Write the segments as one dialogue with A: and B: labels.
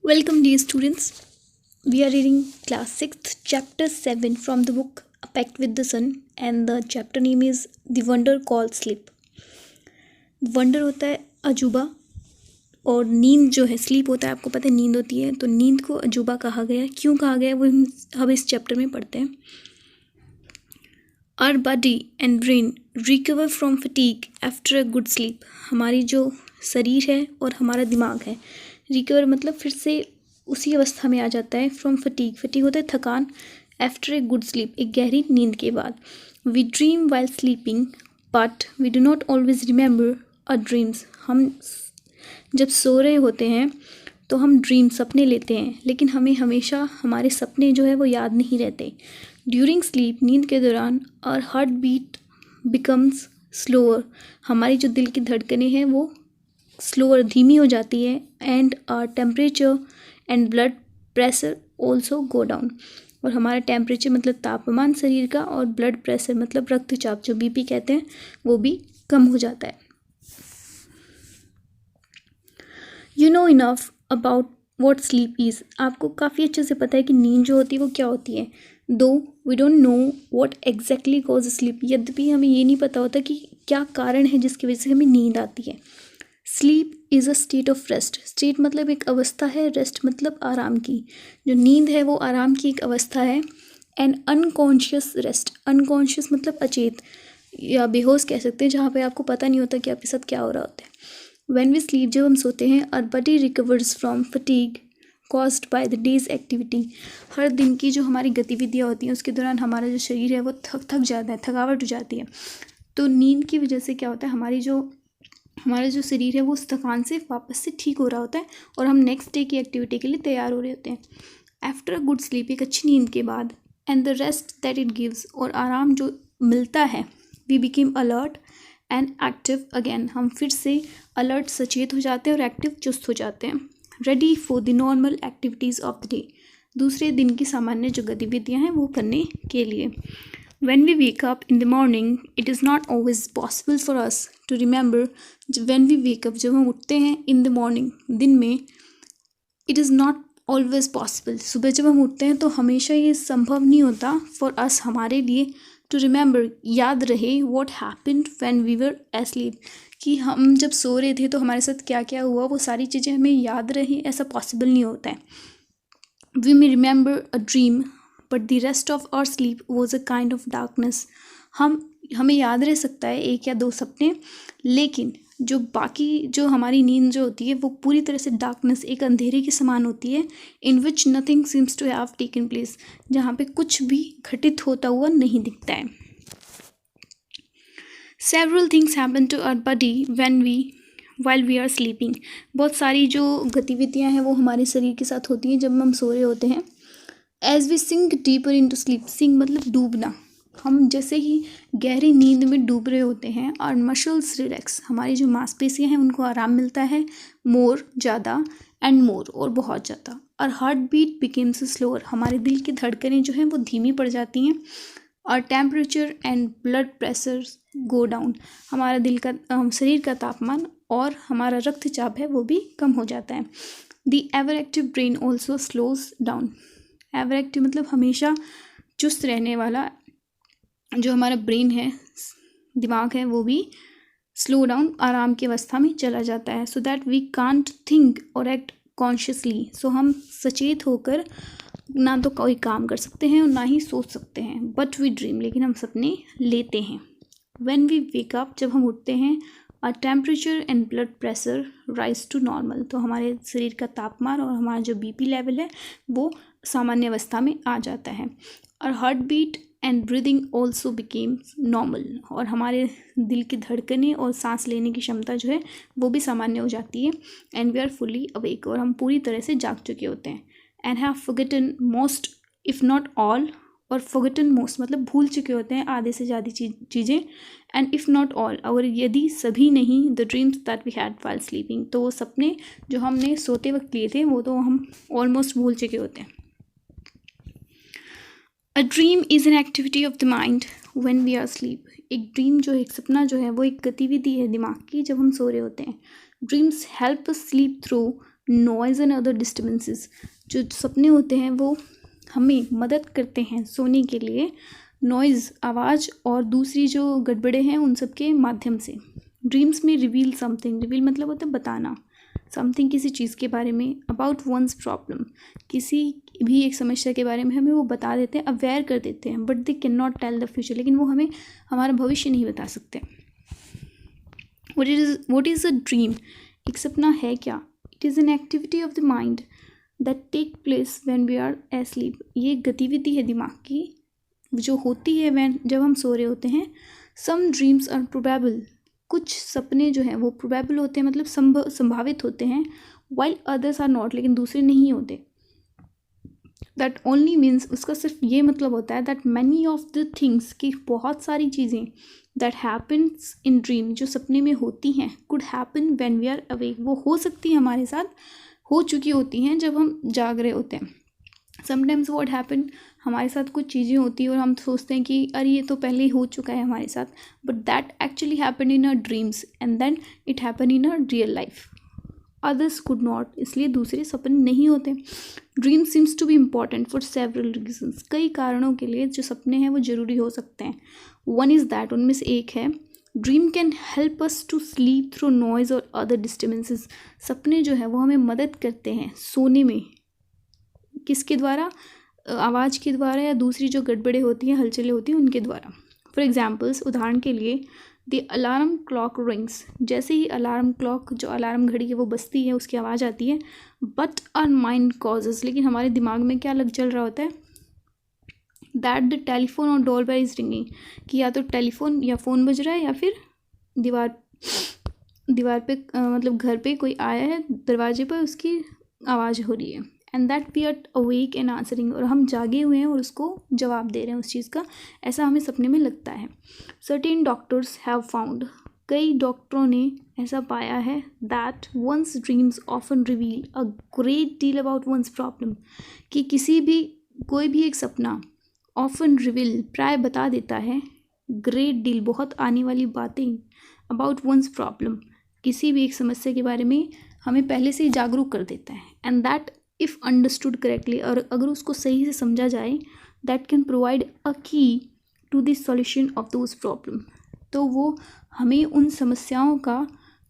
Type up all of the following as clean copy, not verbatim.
A: Welcome, dear students. We are reading class 6th, chapter 7 from the book A Pact with the Sun, and the chapter name is The Wonder Called Sleep. Wonder होता है अजूबा, और नींद जो है, sleep होता है, आपको पता है नींद होती है, तो नींद को अजूबा कहा गया। क्यों कहा गया वो हम इस चैप्टर में पढ़ते हैं। Our body and brain recover from fatigue after a good sleep. हमारी जो शरीर है और हमारा दिमाग है, रिकवर मतलब फिर से उसी अवस्था में आ जाता है। फ्रॉम फटीग, फटीग होता है थकान। आफ्टर ए गुड स्लीप, एक गहरी नींद के बाद। We dream while sleeping but we do not always remember our dreams. हम जब सो रहे होते हैं तो हम ड्रीम सपने लेते हैं, लेकिन हमें हमेशा हमारे सपने जो है वो याद नहीं रहते। ड्यूरिंग स्लीप, नींद के दौरान, our heart beat becomes slower. हमारी जो दिल की धड़कनें हैं वो स्लोअर, धीमी हो जाती है। And our temperature and blood pressure also go down. और हमारा टेम्परेचर मतलब तापमान शरीर का, और ब्लड प्रेशर मतलब रक्तचाप, जो बीपी कहते हैं, वो भी कम हो जाता है। You know enough about what sleep is. आपको काफ़ी अच्छे से पता है कि नींद जो होती है वो क्या होती है। Though we don't know what exactly cause sleep. यद्यपि हमें ये नहीं पता होता कि क्या कारण है जिसकी वजह से हमें नींद आती है। Sleep is a state of rest. State मतलब एक अवस्था है, रेस्ट मतलब आराम की। जो नींद है वो आराम की एक अवस्था है। एंड अनकॉन्शियस रेस्ट, अनकॉन्शियस मतलब अचेत या बेहोश कह सकते हैं, जहाँ पे आपको पता नहीं होता कि आपके साथ क्या हो रहा होता है। व्हेन वी स्लीप, जब हम सोते हैं, our body recovers from fatigue caused by the day's activity. हर दिन की जो हमारी गतिविधियाँ होती हैं उसके दौरान हमारा जो शरीर है वो थक जाता है, थकावट हो जाती है। तो नींद की वजह से क्या होता है, हमारा जो शरीर है वो उस थकान से वापस से ठीक हो रहा होता है, और हम नेक्स्ट डे की एक्टिविटी के लिए तैयार हो रहे होते हैं। आफ्टर अ गुड स्लीप, एक अच्छी नींद के बाद, and the rest that it gives, और आराम जो मिलता है, we became alert and active again. हम फिर से अलर्ट, सचेत हो जाते हैं और एक्टिव, चुस्त हो जाते हैं। Ready for the normal activities of the day, दूसरे दिन की सामान्य जो गतिविधियाँ हैं वो करने के लिए। When we wake up in the morning, it is not always possible for us to remember. When we wake up, जब हम उठते हैं in the morning, दिन में, it is not always possible. सुबह जब हम उठते हैं तो हमेशा ये संभव नहीं होता for us, हमारे लिए, to remember, याद रहे what happened when we were asleep, कि हम जब सो रहे थे तो हमारे साथ क्या क्या हुआ, वो सारी चीज़ें हमें याद रहे, ऐसा पॉसिबल नहीं होता है। We may remember a dream, but the rest of our sleep was a kind of darkness. हमें याद रह सकता है एक या दो सपने, लेकिन जो बाकी जो हमारी नींद जो होती है वो पूरी तरह से डार्कनेस, एक अंधेरे के समान होती है। In which nothing seems to have taken place, जहाँ पे कुछ भी घटित होता हुआ नहीं दिखता है। Several things happen to our body while we are sleeping. बहुत सारी जो गतिविधियाँ हैं वो हमारे शरीर के साथ होती हैं जब हम सो रहे होते हैं। As we sink deeper into sleep, sink मतलब डूबना, हम जैसे ही गहरी नींद में डूब रहे होते हैं। और मसल्स रिलैक्स, हमारी जो मांसपेशियां हैं उनको आराम मिलता है, मोर ज़्यादा, एंड मोर और बहुत ज़्यादा। और हार्ट बीट बिकेम्स स्लोअर, हमारे दिल की धड़कनें जो हैं वो धीमी पड़ जाती हैं। और temperature and blood pressure go down, हमारा शरीर का तापमान और हमारा रक्तचाप है वो भी कम हो जाता है। The ever active brain also slows down. Ever active मतलब हमेशा चुस्त रहने वाला जो हमारा ब्रेन है, दिमाग है, वो भी स्लो डाउन, आराम की अवस्था में चला जाता है। So that we can't think और एक्ट कॉन्शियसली, सो हम सचेत होकर ना तो कोई काम कर सकते हैं और ना ही सोच सकते हैं। बट वी ड्रीम, लेकिन हम सपने लेते हैं। व्हेन वी वेक अप, जब हम उठते हैं, और temperature and blood pressure rise to normal, तो हमारे शरीर का तापमान और हमारा जो बीपी लेवल है वो सामान्य अवस्था में आ जाता है। और heart beat and breathing also became normal, और हमारे दिल की धड़कनें और सांस लेने की क्षमता जो है वो भी सामान्य हो जाती है। And we are fully awake, और हम पूरी तरह से जाग चुके होते हैं। And have forgotten most if not all, और फॉरगॉटन मोस्ट मतलब भूल चुके होते हैं आधे से ज़्यादा चीज़ें। एंड इफ़ नॉट ऑल, और यदि सभी नहीं, the dreams that we had while sleeping, तो वो सपने जो हमने सोते वक्त लिए थे वो तो हम ऑलमोस्ट भूल चुके होते हैं। A dream is an activity of the mind when we are sleep. एक ड्रीम जो है, एक सपना जो है, वो एक गतिविधि है दिमाग की जब हम सो रहे होते हैं। Dreams help us sleep through noise and other disturbances. जो सपने होते हैं वो हमें मदद करते हैं सोने के लिए, नॉइज़, आवाज़ और दूसरी जो गड़बड़े हैं उन सब के माध्यम से। ड्रीम्स में रिवील समथिंग, रिवील मतलब होता है बताना, समथिंग किसी चीज़ के बारे में, अबाउट वंस प्रॉब्लम, किसी भी एक समस्या के बारे में हमें वो बता देते हैं, अवेयर कर देते हैं, but they can not tell the future, लेकिन वो हमें हमारा भविष्य नहीं बता सकते। What is a dream? एक सपना है क्या? It is an activity of the mind that take place when we are asleep. ये गतिविधि है दिमाग की जो होती है जब हम सो रहे होते हैं। सम ड्रीम्स आर प्रोबेबल, कुछ सपने जो हैं वो प्रोबेबल होते हैं, मतलब संभावित होते हैं, वाइल अदर्स आर नॉट, लेकिन दूसरे नहीं होते। दैट ओनली मीन्स, उसका सिर्फ ये मतलब होता है that many of the things, की बहुत सारी चीज़ें दैट हैपन्स इन ड्रीम, जो सपने में होती हैं, could happen when we are awake, वो हो सकती है हमारे साथ, हो चुकी होती हैं जब हम जाग रहे होते हैं। समटाइम्स व्हाट हैपन, हमारे साथ कुछ चीज़ें होती हैं और हम सोचते हैं कि अरे ये तो पहले ही हो चुका है हमारे साथ, but that actually happen in a dreams and then it happen in a real life. Others could not, इसलिए दूसरे सपने नहीं होते। Dream seems to be important for several reasons, कई कारणों के लिए जो सपने हैं वो ज़रूरी हो सकते हैं। वन इज़ दैट, उनमें से एक है, dream can help us to sleep through noise और अदर डिस्टर्बेंसेस। सपने जो है वो हमें मदद करते हैं सोने में, किसके द्वारा? आवाज़ के द्वारा या दूसरी जो गड़बड़े होती हैं, हलचलें होती हैं, उनके द्वारा। फॉर एग्जाम्पल्स, उदाहरण के लिए, द अलार्म क्लॉक रिंग्स, जैसे ही अलार्म क्लॉक, जो अलार्म घड़ी है वो बजती है, उसकी आवाज़ आती है, बट आवर माइंड कॉजेज, लेकिन हमारे दिमाग में क्या चल रहा होता है, दैट द टेलीफोन और डोर बेल इज रिंगिंग, कि या तो टेलीफोन या फ़ोन बज रहा है या फिर दीवार पे मतलब घर पे कोई आया है, दरवाजे पर उसकी आवाज़ हो रही है। And that we are awake and answering, और हम जागे हुए हैं और उसको जवाब दे रहे हैं उस चीज़ का, ऐसा हमें सपने में लगता है। सर्टेन डॉक्टर्स हैव फाउंड, कई डॉक्टरों ने ऐसा पाया है, that one's dreams often reveal a great deal about one's problem, कि कोई भी एक सपना ऑफन रिवील, प्राय बता देता है, ग्रेट डील, बहुत आने वाली बातें, अबाउट वंस प्रॉब्लम, किसी भी एक समस्या के बारे में हमें पहले से ही जागरूक कर देता है। And that if understood correctly, और अगर उसको सही से समझा जाए, that can provide a key to the solution of those problem, तो वो हमें उन समस्याओं का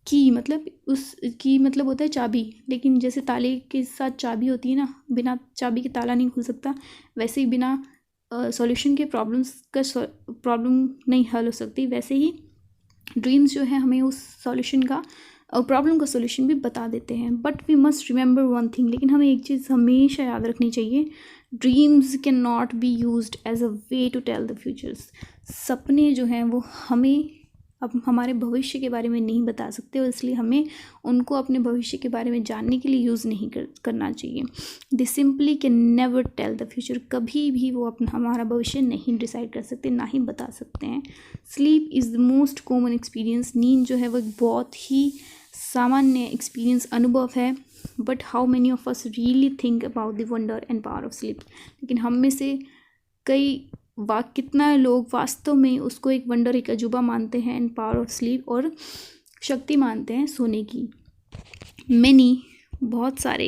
A: की मतलब होता है चाबी, लेकिन जैसे ताले के साथ चाबी होती है ना, बिना चाबी के ताला नहीं खुल सकता, वैसे ही बिना सॉल्यूशन के प्रॉब्लम नहीं हल हो सकती, वैसे ही ड्रीम्स जो है हमें उस सॉल्यूशन का, प्रॉब्लम का सॉल्यूशन भी बता देते हैं। But we must remember one thing, लेकिन हमें एक चीज़ हमेशा याद रखनी चाहिए, dreams can not be used as a way to tell the futures. सपने जो हैं वो हमें अब हमारे भविष्य के बारे में नहीं बता सकते, और इसलिए हमें उनको अपने भविष्य के बारे में जानने के लिए यूज़ नहीं करना चाहिए। They simply can never tell the future, कभी भी वो अपना हमारा भविष्य नहीं डिसाइड कर सकते, ना ही बता सकते हैं। Sleep is the most common experience, नींद जो है वो एक बहुत ही सामान्य एक्सपीरियंस, अनुभव है। But how many of us really think about the wonder and power of sleep, लेकिन हम में से कितना लोग वास्तव में उसको एक वंडर, एक अजूबा मानते हैं, एंड पावर ऑफ स्लीप, और शक्ति मानते हैं सोने की। मैनी, बहुत सारे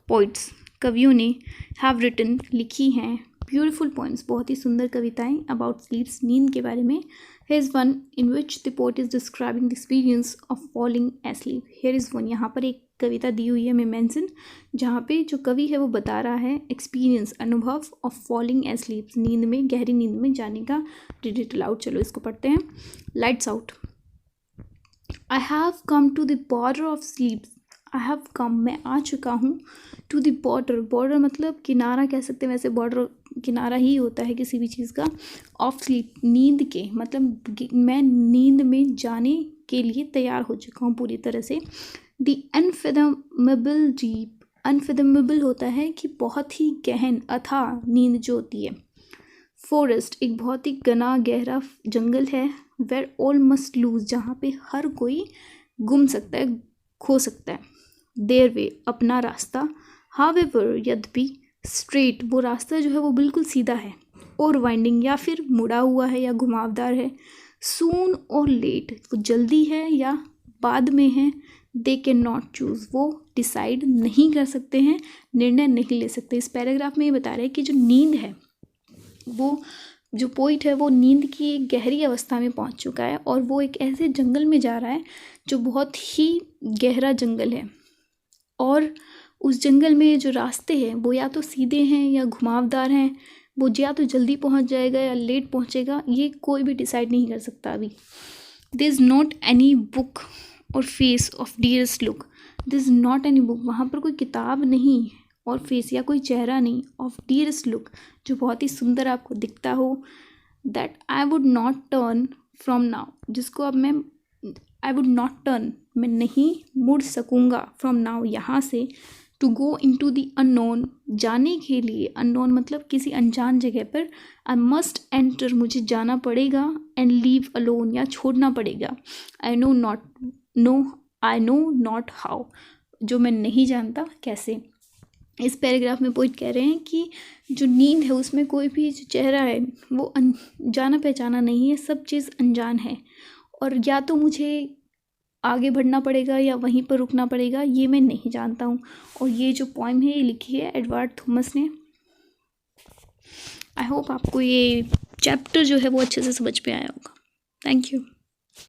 A: पोइट्स, कवियों ने हैव रिटन, लिखी हैं, ब्यूटिफुल पोइम्स, बहुत ही सुंदर कविताएं अबाउट स्लीप्स, नींद के बारे में। Here is one in which the poet is describing the experience of falling asleep. Here is one, यहाँ पर एक कविता दी हुई है मैं मेंशन, जहाँ पे जो कवि है वो बता रहा है एक्सपीरियंस, अनुभव ऑफ फॉलिंग एस्लीप, नींद में, गहरी नींद में जाने का। रीड इट अलाउड, चलो इसको पढ़ते हैं। Lights out. I have come to the border of sleep, I have come, मैं आ चुका हूँ, टू द बॉर्डर, बॉर्डर मतलब किनारा कह सकते हैं, वैसे बॉर्डर किनारा ही होता है किसी भी चीज़ का, ऑफ स्लीप, नींद के, मतलब मैं नींद में जाने के लिए तैयार हो चुका हूँ पूरी तरह से। द अनफेदमेबल डीप, अनफेदमेबल होता है कि बहुत ही गहन, अथाह नींद जो होती है। फॉरेस्ट, एक बहुत ही घना गहरा जंगल है। वेयर ऑल मस्ट लूज, जहाँ पे हर कोई गुम सकता है, खो सकता है। देयर वे, अपना रास्ता। हावेवर, यद्यपि। स्ट्रेट वो रास्ता जो है वो बिल्कुल सीधा है, और वाइंडिंग या फिर मुड़ा हुआ है या घुमावदार है। सून और लेट वो जल्दी है या बाद में है। दे कैन नॉट चूज़ वो डिसाइड नहीं कर सकते हैं, निर्णय नहीं ले सकते। इस पैराग्राफ में ये बता रहे हैं कि जो नींद है वो, जो पोइट है वो नींद की एक गहरी अवस्था में पहुंच चुका है और वो एक ऐसे जंगल में जा रहा है जो बहुत ही गहरा जंगल है, और उस जंगल में जो रास्ते हैं वो या तो सीधे हैं या घुमावदार हैं। वो या तो जल्दी पहुंच जाएगा या लेट पहुंचेगा, ये कोई भी डिसाइड नहीं कर सकता अभी। This is not any book or face of dearest look. This is not any book, वहाँ पर कोई किताब नहीं और फेस या कोई चेहरा नहीं, ऑफ डियरेस्ट लुक जो बहुत ही सुंदर आपको दिखता हो। That I would not turn from now, जिसको अब मैं आई वुड नॉट टर्न, मैं नहीं मुड़ सकूँगा फ्रॉम नाउ यहाँ से। To go into the unknown, जाने के लिए, अननोन मतलब किसी अनजान जगह पर। आई मस्ट एंटर, मुझे जाना पड़ेगा। एंड लीव अलोन या छोड़ना पड़ेगा। आई नो नॉट हाउ, जो मैं नहीं जानता कैसे। इस पैराग्राफ में पोइट कह रहे हैं कि जो नींद है उसमें कोई भी जो चेहरा है वो जाना पहचाना नहीं है, सब चीज़ अनजान है, और या तो मुझे आगे बढ़ना पड़ेगा या वहीं पर रुकना पड़ेगा, ये मैं नहीं जानता हूँ। और ये जो पोइम है ये लिखी है एडवर्ड थॉमस ने। आई होप आपको ये चैप्टर जो है वो अच्छे से समझ में आया होगा। Thank you.